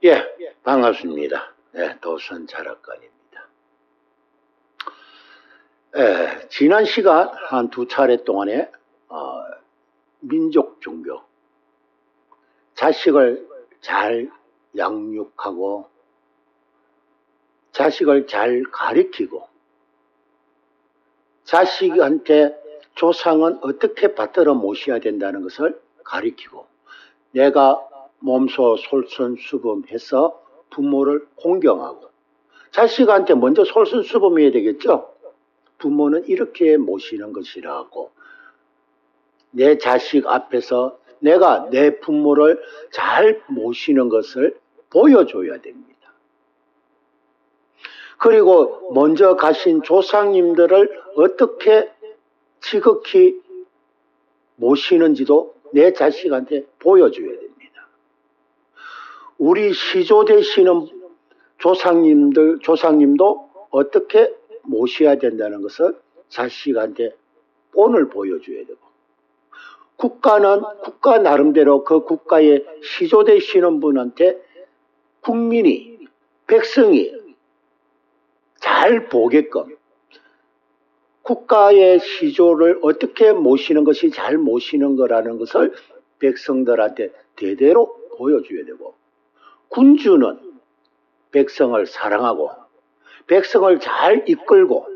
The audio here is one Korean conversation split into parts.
예, 반갑습니다. 예, 도선 자락관입니다. 지난 시간 한 두 차례 동안에 민족 종교, 자식을 잘 양육하고 자식을 잘 가리키고 자식한테 조상은 어떻게 받들어 모셔야 된다는 것을 가리키고 내가 몸소 솔선수범해서 부모를 공경하고 자식한테 먼저 솔선수범해야 되겠죠. 부모는 이렇게 모시는 것이라고 내 자식 앞에서 내가 내 부모를 잘 모시는 것을 보여줘야 됩니다. 그리고 먼저 가신 조상님들을 어떻게 지극히 모시는지도 내 자식한테 보여줘야 됩니다. 우리 시조 되시는 조상님도 어떻게 모셔야 된다는 것을 자식한테 본을 보여줘야 되고, 국가는 국가 나름대로 그 국가의 시조 되시는 분한테 국민이, 백성이 잘 보게끔 국가의 시조를 어떻게 모시는 것이 잘 모시는 거라는 것을 백성들한테 대대로 보여줘야 되고, 군주는 백성을 사랑하고 백성을 잘 이끌고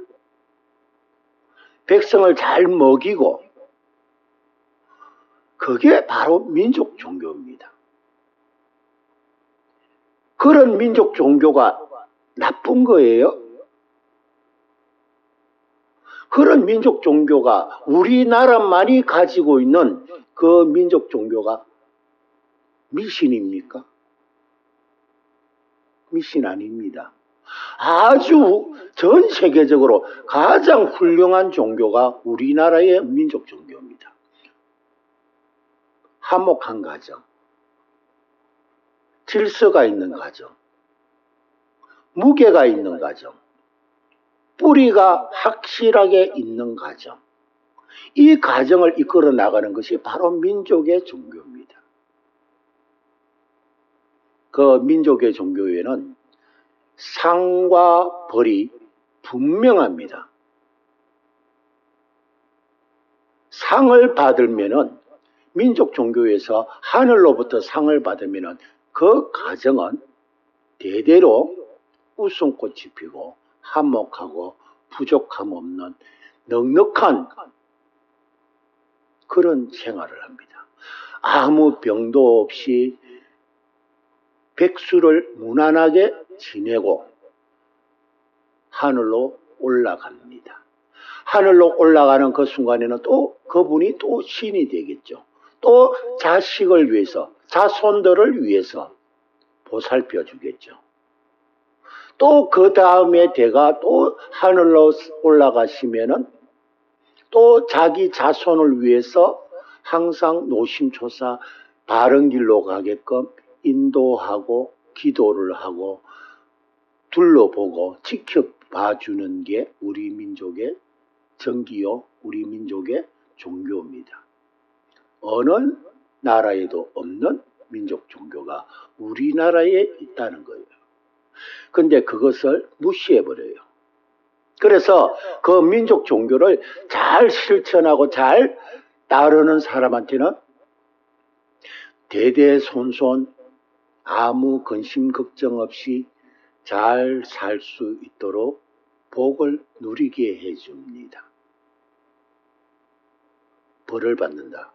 백성을 잘 먹이고, 그게 바로 민족 종교입니다. 그런 민족 종교가 나쁜 거예요? 그런 민족 종교가 우리나라만이 가지고 있는 그 민족 종교가 미신입니까? 미신 아닙니다. 아주 전 세계적으로 가장 훌륭한 종교가 우리나라의 민족 종교입니다. 화목한 가정, 질서가 있는 가정, 무게가 있는 가정, 뿌리가 확실하게 있는 가정, 이 가정을 이끌어 나가는 것이 바로 민족의 종교입니다. 그 민족의 종교에는 상과 벌이 분명합니다. 상을 받으면은, 민족 종교에서 하늘로부터 상을 받으면은 그 가정은 대대로 웃음꽃이 피고 화목하고 부족함 없는 넉넉한 그런 생활을 합니다. 아무 병도 없이 백수를 무난하게 지내고 하늘로 올라갑니다. 하늘로 올라가는 그 순간에는 또 그분이 또 신이 되겠죠. 또 자식을 위해서, 자손들을 위해서 보살펴 주겠죠. 또 그 다음에 대가 또 하늘로 올라가시면은 또 자기 자손을 위해서 항상 노심초사 바른 길로 가게끔 인도하고 기도를 하고 둘러보고 지켜봐 주는 게 우리 민족의 정기요, 우리 민족의 종교입니다. 어느 나라에도 없는 민족 종교가 우리나라에 있다는 거예요. 근데 그것을 무시해버려요. 그래서 그 민족 종교를 잘 실천하고 잘 따르는 사람한테는 대대손손 아무 근심 걱정 없이 잘 살 수 있도록 복을 누리게 해줍니다. 벌을 받는다.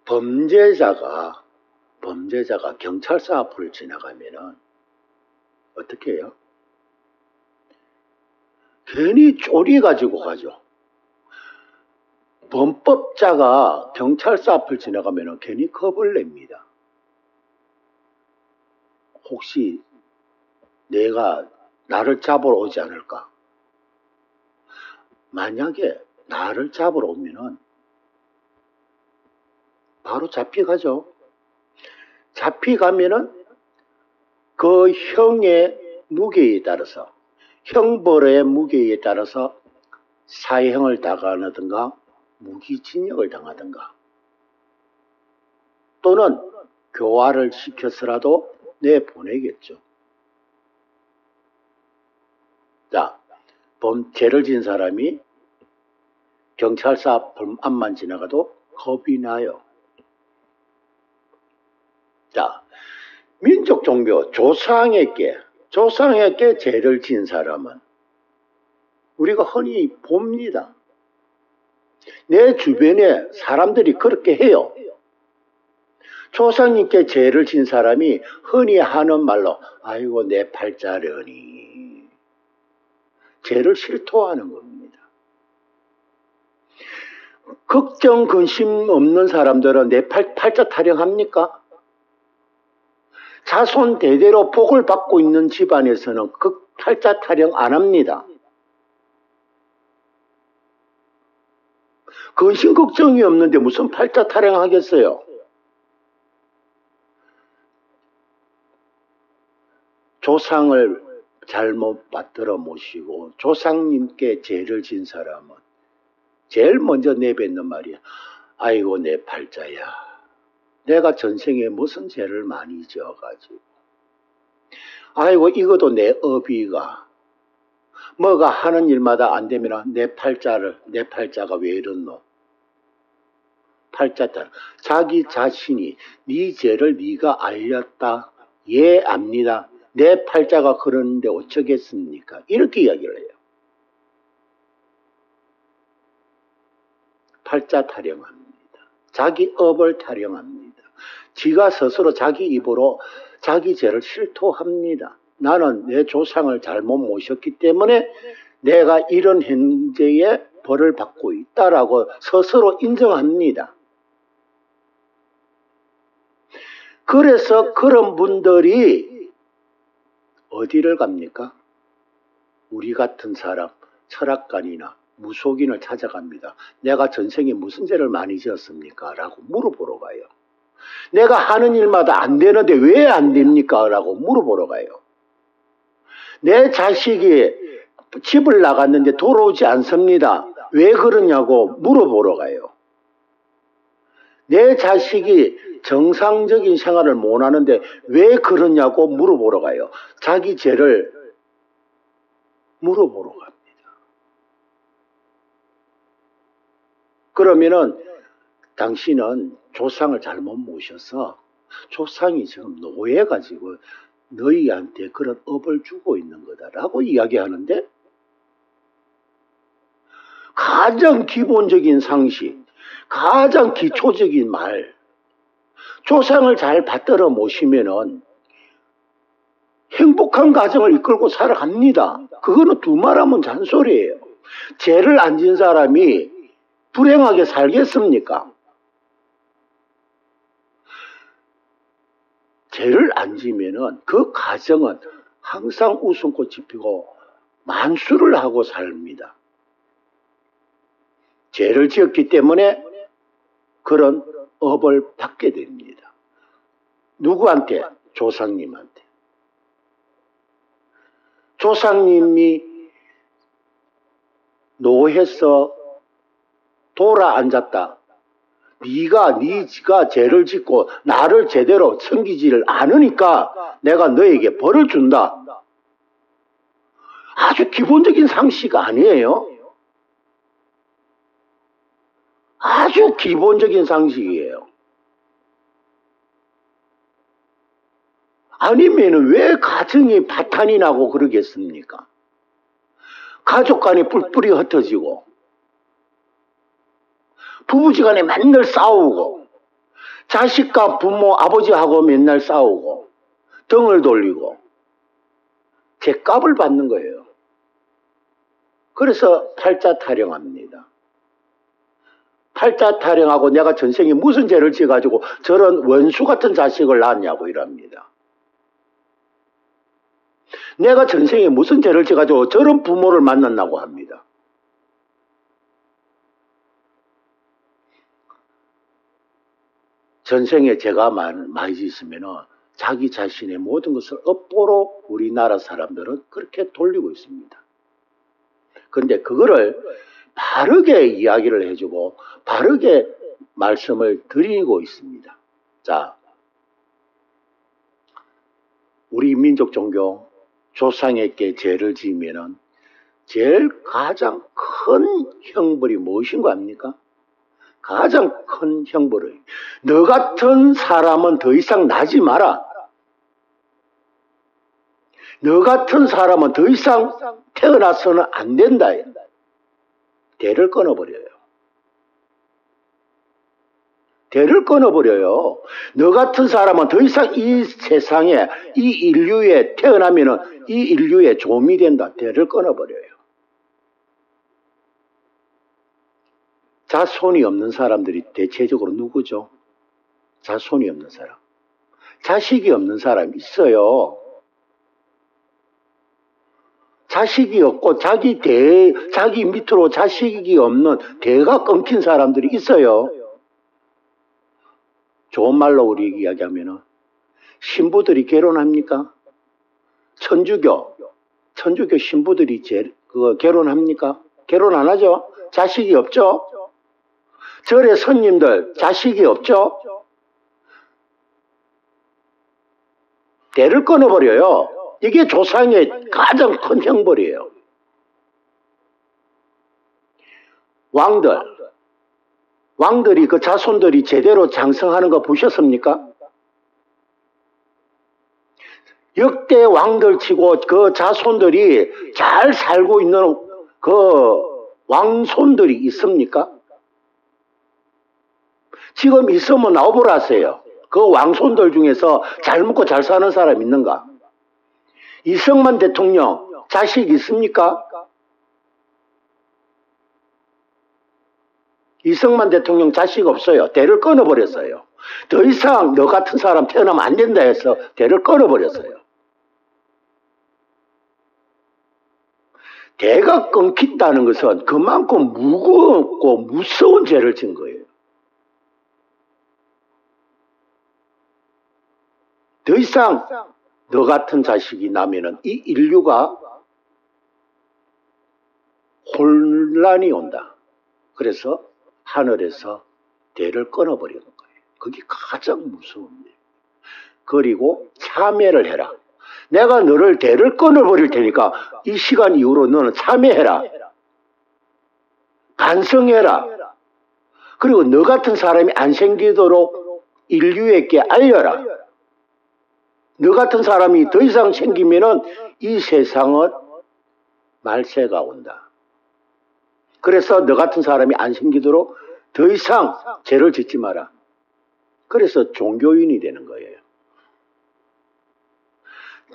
범죄자가 경찰서 앞을 지나가면은 어떻게 해요? 괜히 쪼리 가지고 가죠. 범법자가 경찰서 앞을 지나가면은 괜히 겁을 냅니다. 혹시 내가 나를 잡으러 오지 않을까? 만약에 나를 잡으러 오면은 바로 잡혀가죠. 잡혀가면은 그 형의 무게에 따라서, 형벌의 무게에 따라서 사형을 당하든가 무기징역을 당하든가, 또는 교화를 시켜서라도 내보내겠죠. 자, 죄를 지은 사람이 경찰서 앞만 지나가도 겁이 나요. 자, 민족 종교 조상에게 죄를 지은 사람은 우리가 흔히 봅니다. 내 주변에 사람들이 그렇게 해요. 조상님께 죄를 지은 사람이 흔히 하는 말로 아이고 내 팔자려니 죄를 실토하는 겁니다. 걱정 근심 없는 사람들은 내 팔자 타령합니까? 자손 대대로 복을 받고 있는 집안에서는 그 팔자 타령 안 합니다. 근심 걱정이 없는데 무슨 팔자 타령하겠어요? 조상을 잘못 받들어 모시고 조상님께 죄를 진 사람은 제일 먼저 내뱉는 말이야. 아이고 내 팔자야. 내가 전생에 무슨 죄를 많이 지어가지고. 아이고 이것도 내 어비가. 뭐가 하는 일마다 안 되면 내 팔자가 왜 이렇노. 팔자다. 자기 자신이 네 죄를 네가 알렸다. 예 압니다. 내 팔자가 그러는데 어쩌겠습니까? 이렇게 이야기를 해요. 팔자 타령합니다. 자기 업을 타령합니다. 지가 스스로 자기 입으로 자기 죄를 실토합니다. 나는 내 조상을 잘못 모셨기 때문에 내가 이런 현재의 벌을 받고 있다라고 스스로 인정합니다. 그래서 그런 분들이 어디를 갑니까? 우리 같은 사람, 철학관이나 무속인을 찾아갑니다. 내가 전생에 무슨 죄를 많이 지었습니까? 라고 물어보러 가요. 내가 하는 일마다 안 되는데 왜 안 됩니까? 라고 물어보러 가요. 내 자식이 집을 나갔는데 돌아오지 않습니다. 왜 그러냐고 물어보러 가요. 내 자식이 정상적인 생활을 못하는데 왜 그러냐고 물어보러 가요. 자기 죄를 물어보러 갑니다. 그러면은 당신은 조상을 잘못 모셔서 조상이 지금 노예가지고 너희한테 그런 업을 주고 있는 거다라고 이야기하는데, 가장 기본적인 상식, 가장 기초적인 말, 조상을 잘 받들어 모시면은 행복한 가정을 이끌고 살아갑니다. 그거는 두말하면 잔소리예요. 죄를 안 지은 사람이 불행하게 살겠습니까? 죄를 안 지면은 그 가정은 항상 웃음꽃이 피고 만수를 하고 삽니다. 죄를 지었기 때문에 그런 업을 받게 됩니다. 누구한테? 조상님한테. 조상님이 노해서 돌아 앉았다. 네가 죄를 짓고 나를 제대로 섬기지를 않으니까 내가 너에게 벌을 준다. 아주 기본적인 상식 아니에요? 아주 기본적인 상식이에요. 아니면 왜 가정이 파탄이 나고 그러겠습니까? 가족 간에 뿔뿔이 흩어지고 부부지간에 맨날 싸우고 자식과 부모 아버지하고 맨날 싸우고 등을 돌리고 죄값을 받는 거예요. 그래서 팔자 타령합니다. 팔자 타령하고 내가 전생에 무슨 죄를 지어가지고 저런 원수 같은 자식을 낳았냐고 이럽니다. 내가 전생에 무슨 죄를 지어가지고 저런 부모를 만났냐고 합니다. 전생에 죄가 많이 짓으면 자기 자신의 모든 것을 업보로 우리나라 사람들은 그렇게 돌리고 있습니다. 그런데 그거를 바르게 이야기를 해주고 바르게 말씀을 드리고 있습니다. 자, 우리 민족 종교 조상에게 죄를 지으면은 제일 가장 큰 형벌이 무엇인 거 아닙니까? 가장 큰 형벌이 너 같은 사람은 더 이상 나지 마라. 너 같은 사람은 더 이상 태어나서는 안 된다. 대를 끊어버려요. 대를 끊어버려요. 너 같은 사람은 더 이상 이 세상에 이 인류에 태어나면은 이 인류의 좀이 된다. 대를 끊어버려요. 자손이 없는 사람들이 대체적으로 누구죠? 자손이 없는 사람. 자식이 없는 사람 있어요. 자식이 없고 자기 밑으로 자식이 없는 대가 끊긴 사람들이 있어요. 좋은 말로 우리 이야기하면은 신부들이 결혼합니까? 천주교 신부들이 결혼합니까? 결혼 안 하죠? 자식이 없죠? 절의 스님들 자식이 없죠? 대를 끊어버려요. 이게 조상의 가장 큰 형벌이에요. 왕들이 그 자손들이 제대로 장성하는 거 보셨습니까? 역대 왕들 치고 그 자손들이 잘 살고 있는 그 왕손들이 있습니까? 지금 있으면 나와보라 하세요. 그 왕손들 중에서 잘 먹고 잘 사는 사람 있는가? 이승만 대통령 자식 있습니까? 이승만 대통령 자식 없어요. 대를 끊어버렸어요. 더 이상 너 같은 사람 태어나면 안 된다 해서 대를 끊어버렸어요. 대가 끊긴다는 것은 그만큼 무겁고 무서운 죄를 진 거예요. 더 이상 너 같은 자식이 나면은 이 인류가 혼란이 온다. 그래서 하늘에서 대를 끊어버리는 거예요. 그게 가장 무서운 일이에요. 그리고 참회를 해라. 내가 너를 대를 끊어버릴 테니까 이 시간 이후로 너는 참회해라. 반성해라. 그리고 너 같은 사람이 안 생기도록 인류에게 알려라. 너 같은 사람이 더 이상 생기면은 이 세상은 말세가 온다. 그래서 너 같은 사람이 안 생기도록 더 이상 죄를 짓지 마라. 그래서 종교인이 되는 거예요.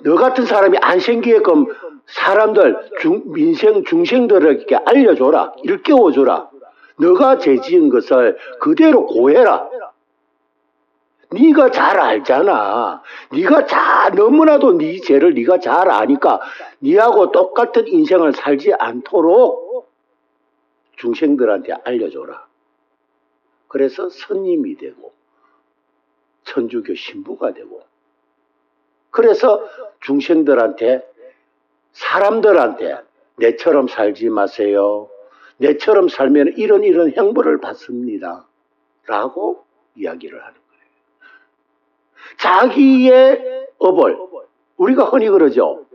너 같은 사람이 안 생기게끔 사람들, 민생 중생들에게 알려줘라. 일깨워줘라. 너가 죄 지은 것을 그대로 고해라. 네가 잘 알잖아. 너무나도 네 죄를 네가 잘 아니까 네하고 똑같은 인생을 살지 않도록 중생들한테 알려줘라. 그래서 스님이 되고 천주교 신부가 되고 그래서 중생들한테 사람들한테 내처럼 살지 마세요. 내처럼 살면 이런 형벌을 받습니다. 라고 이야기를 하는 거예요. 자기의 업을 우리가 흔히 그러죠.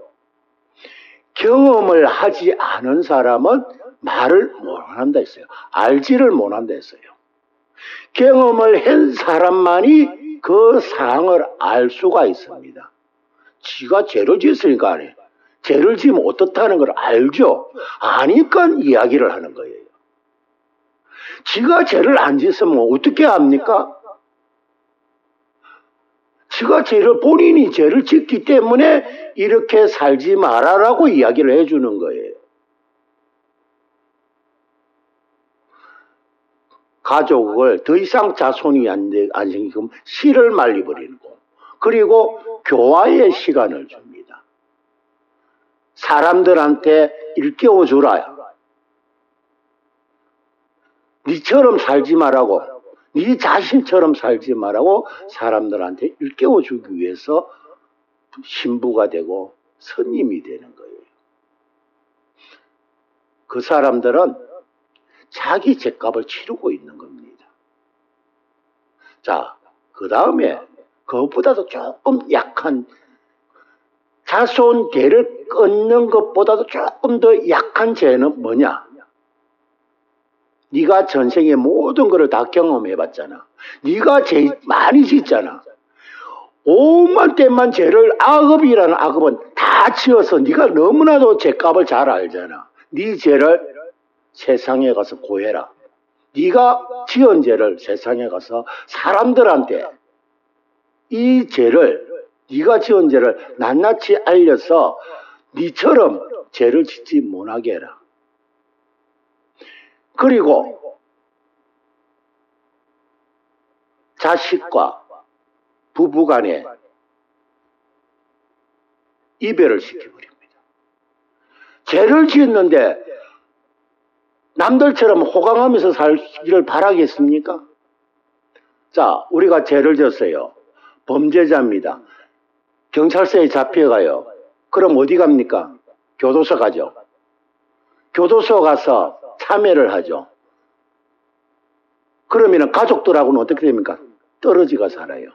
경험을 하지 않은 사람은 말을 못한다 했어요. 알지를 못한다 했어요. 경험을 한 사람만이 그 사항을 알 수가 있습니다. 지가 죄를 지었으니까 안 해. 죄를 지으면 어떻다는 걸 알죠. 아니까 이야기를 하는 거예요. 지가 죄를 안 지었으면 어떻게 합니까? 지가 본인이 죄를 짓기 때문에 이렇게 살지 마라라고 이야기를 해주는 거예요. 가족을 더 이상 자손이 안 생기면 씨를 말려버리고 그리고 교화의 시간을 줍니다. 사람들한테 일깨워주라. 니처럼 살지 말라고, 니 자신처럼 살지 말라고 사람들한테 일깨워주기 위해서 신부가 되고 스님이 되는 거예요. 그 사람들은 자기 죄값을 치르고 있는 겁니다. 자, 그 다음에 그것보다도 조금 약한 자손 대를 끊는 것보다도 조금 더 약한 죄는 뭐냐? 네가 전생의 모든 것을 다 경험해봤잖아. 네가 제일 많이 짓잖아. 오만 때만 죄를 악업이라는 악업은 다 지어서 네가 너무나도 죄값을 잘 알잖아. 네 죄를 세상에 가서 고해라. 네가 지은 죄를 세상에 가서 사람들한테 이 죄를 네가 지은 죄를 낱낱이 알려서 네처럼 죄를 짓지 못하게 해라. 그리고 자식과 부부간에 이별을 시켜버립니다. 죄를 지었는데 남들처럼 호강하면서 살기를 바라겠습니까? 자, 우리가 죄를 졌어요. 범죄자입니다. 경찰서에 잡혀가요. 그럼 어디 갑니까? 교도소 가죠. 교도소 가서 참회를 하죠. 그러면 가족들하고는 어떻게 됩니까? 떨어지가 살아요.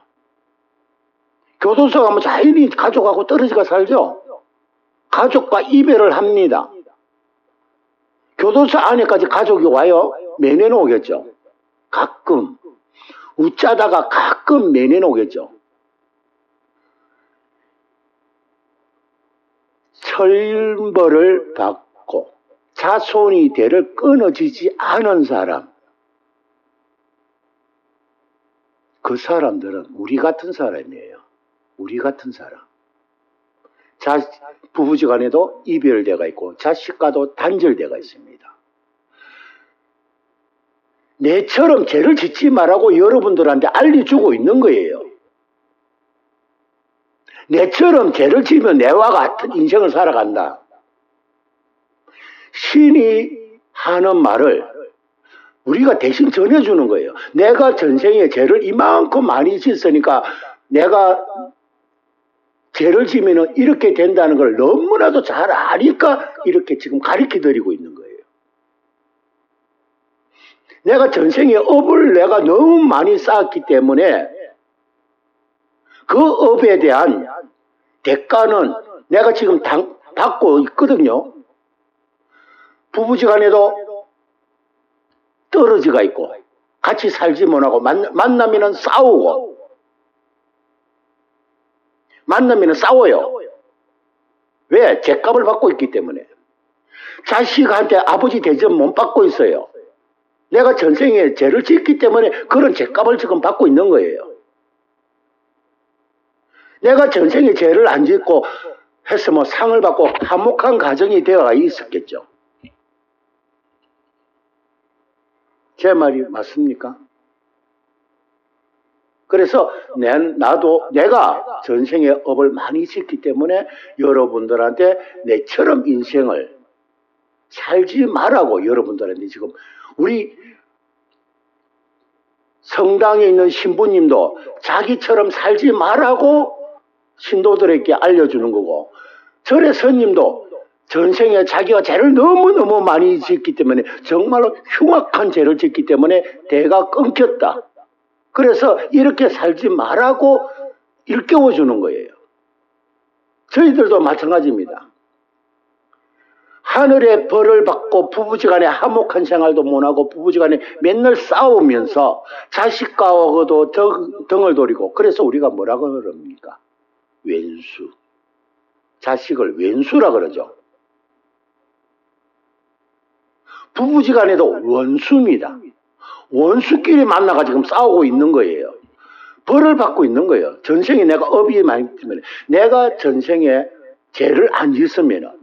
교도소 가면 자연히 가족하고 떨어지가 살죠. 가족과 이별을 합니다. 교도소 안에까지 가족이 와요? 매년 오겠죠. 가끔. 웃자다가 가끔 매년 오겠죠. 철벌을 받고 자손이 대를 끊어지지 않은 사람, 그 사람들은 우리 같은 사람이에요. 우리 같은 사람. 부부지간에도 이별대가 있고 자식과도 단절대가 있습니다. 내처럼 죄를 짓지 말라고 여러분들한테 알려주고 있는 거예요. 내처럼 죄를 지으면 내와 같은 인생을 살아간다. 신이 하는 말을 우리가 대신 전해주는 거예요. 내가 전생에 죄를 이만큼 많이 짓으니까 내가 죄를 지면 이렇게 된다는 걸 너무나도 잘 아니까 이렇게 지금 가르쳐드리고 있는 거예요. 내가 전생에 업을 내가 너무 많이 쌓았기 때문에 그 업에 대한 대가는 내가 지금 받고 있거든요. 부부지간에도 떨어지가 있고 같이 살지 못하고 만나면 싸우고 만나면 싸워요. 왜? 죄값을 받고 있기 때문에. 자식한테 아버지 대접 못 받고 있어요. 내가 전생에 죄를 짓기 때문에 그런 죄값을 지금 받고 있는 거예요. 내가 전생에 죄를 안 짓고 했으면 상을 받고 화목한 가정이 되어 있었겠죠. 제 말이 맞습니까? 그래서 나도 내가 전생에 업을 많이 짓기 때문에 여러분들한테 내처럼 인생을 살지 말라고 여러분들한테 지금 우리 성당에 있는 신부님도 자기처럼 살지 말라고 신도들에게 알려주는 거고 절의 스님도 전생에 자기가 죄를 너무너무 많이 짓기 때문에 정말로 흉악한 죄를 짓기 때문에 대가 끊겼다. 그래서 이렇게 살지 말라고 일깨워주는 거예요. 저희들도 마찬가지입니다. 하늘의 벌을 받고 부부지간에 화목한 생활도 못하고 부부지간에 맨날 싸우면서 자식과도 등을 돌리고 그래서 우리가 뭐라고 그럽니까? 왼수. 자식을 왼수라 그러죠. 부부지간에도 원수입니다. 원수끼리 만나가 지금 싸우고 있는 거예요. 벌을 받고 있는 거예요. 전생에 내가 업이 많이 있으면 내가 전생에 죄를 안 짓으면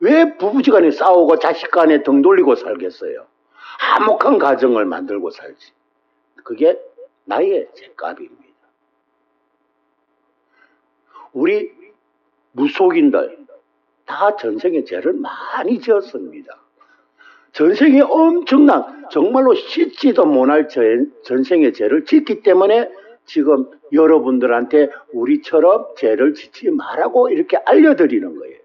왜 부부지간에 싸우고 자식간에 등 돌리고 살겠어요? 화목한 가정을 만들고 살지. 그게 나의 죄값입니다. 우리 무속인들 다 전생에 죄를 많이 지었습니다. 전생에 엄청난 정말로 씻지도 못할 전생의 죄를 짓기 때문에 지금 여러분들한테 우리처럼 죄를 짓지 말라고 이렇게 알려드리는 거예요.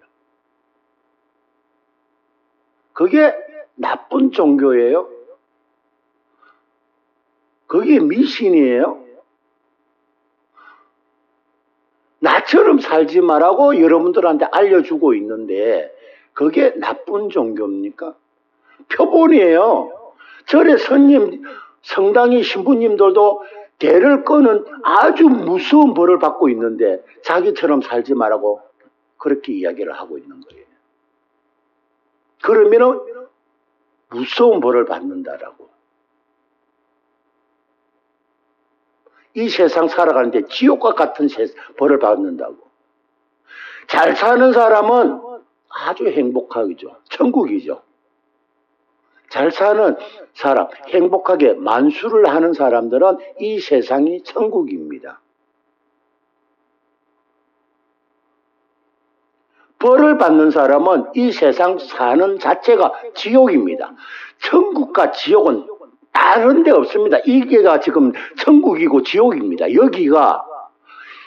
그게 나쁜 종교예요? 그게 미신이에요? 나처럼 나처럼 살지 말라고 여러분들한테 알려주고 있는데 그게 나쁜 종교입니까? 표본이에요. 절에 성당의 신부님들도 대를 끄는 아주 무서운 벌을 받고 있는데 자기처럼 살지 말라고 그렇게 이야기를 하고 있는 거예요. 그러면은 무서운 벌을 받는다라고. 이 세상 살아가는데 지옥과 같은 벌을 받는다고. 잘 사는 사람은 아주 행복하죠. 천국이죠. 잘 사는 사람, 행복하게 만수를 하는 사람들은 이 세상이 천국입니다. 벌을 받는 사람은 이 세상 사는 자체가 지옥입니다. 천국과 지옥은 다른 데 없습니다. 이게가 지금 천국이고 지옥입니다. 여기가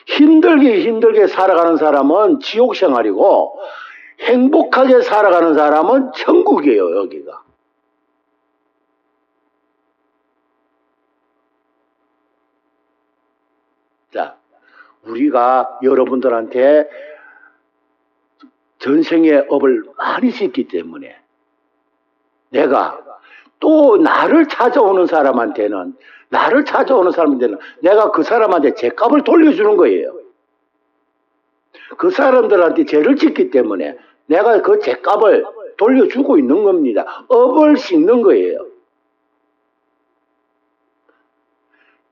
힘들게 살아가는 사람은 지옥 생활이고 행복하게 살아가는 사람은 천국이에요. 여기가. 자, 우리가 여러분들한테 전생의 업을 많이 씻기 때문에 내가 또 나를 찾아오는 사람한테는 내가 그 사람한테 죄값을 돌려주는 거예요. 그 사람들한테 죄를 짓기 때문에 내가 그 죄값을 돌려주고 있는 겁니다. 업을 씻는 거예요.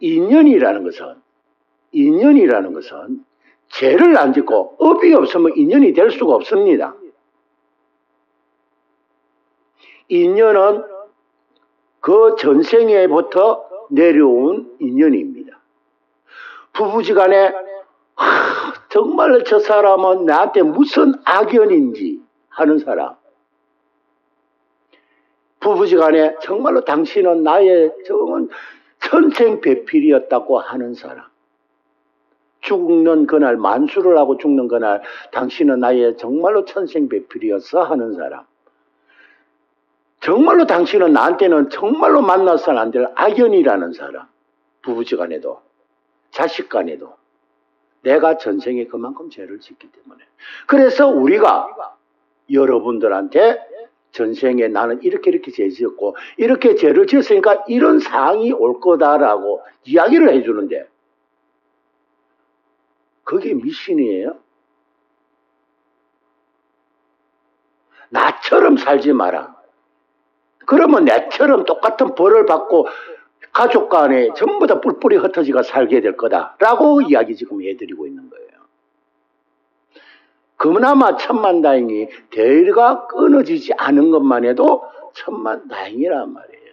인연이라는 것은 죄를 안 짓고 업이 없으면 인연이 될 수가 없습니다. 인연은 그 전생에부터 내려온 인연입니다. 부부지간에 정말 저 사람은 나한테 무슨 악연인지 하는 사람. 부부지간에 정말로 당신은 나의 정은 천생배필이었다고 하는 사람. 죽는 그날, 만수를 하고 죽는 그날 당신은 나의 정말로 천생배필이었어 하는 사람. 정말로 당신은 나한테는 정말로 만나서는 안 될 악연이라는 사람. 부부지간에도 자식간에도 내가 전생에 그만큼 죄를 짓기 때문에. 그래서 우리가 여러분들한테 전생에 나는 이렇게 죄 지었고 이렇게 죄를 지었으니까 이런 상황이 올 거다라고 이야기를 해주는데 그게 미신이에요? 나처럼 살지 마라. 그러면 나처럼 똑같은 벌을 받고 가족 간에 전부 다 뿔뿔이 흩어지가 살게 될 거다라고 이야기 지금 해드리고 있는 거예요. 그나마 천만다행히 대가 끊어지지 않은 것만 해도 천만다행이란 말이에요.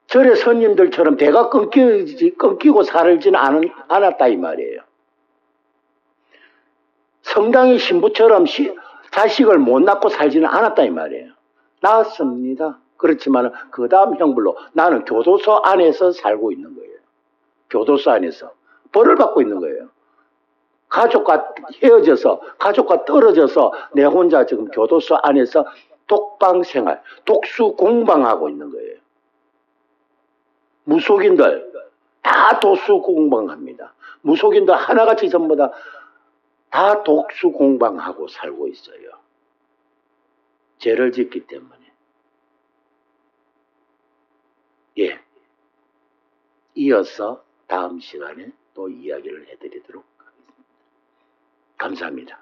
절의 스님들처럼 대가 끊기고 살지는 않았다 이 말이에요. 성당의 신부처럼 자식을 못 낳고 살지는 않았다 이 말이에요. 낳았습니다. 그렇지만 그 다음 형벌로 나는 교도소 안에서 살고 있는 거예요. 교도소 안에서 벌을 받고 있는 거예요. 가족과 헤어져서 가족과 떨어져서 내 혼자 지금 교도소 안에서 독방 생활, 독수 공방하고 있는 거예요. 무속인들 다 독수 공방합니다. 무속인들 하나같이 전부 다 독수 공방하고 살고 있어요. 죄를 짓기 때문에. 예. 이어서 다음 시간에 또 이야기를 해드리도록 하겠습니다. 감사합니다.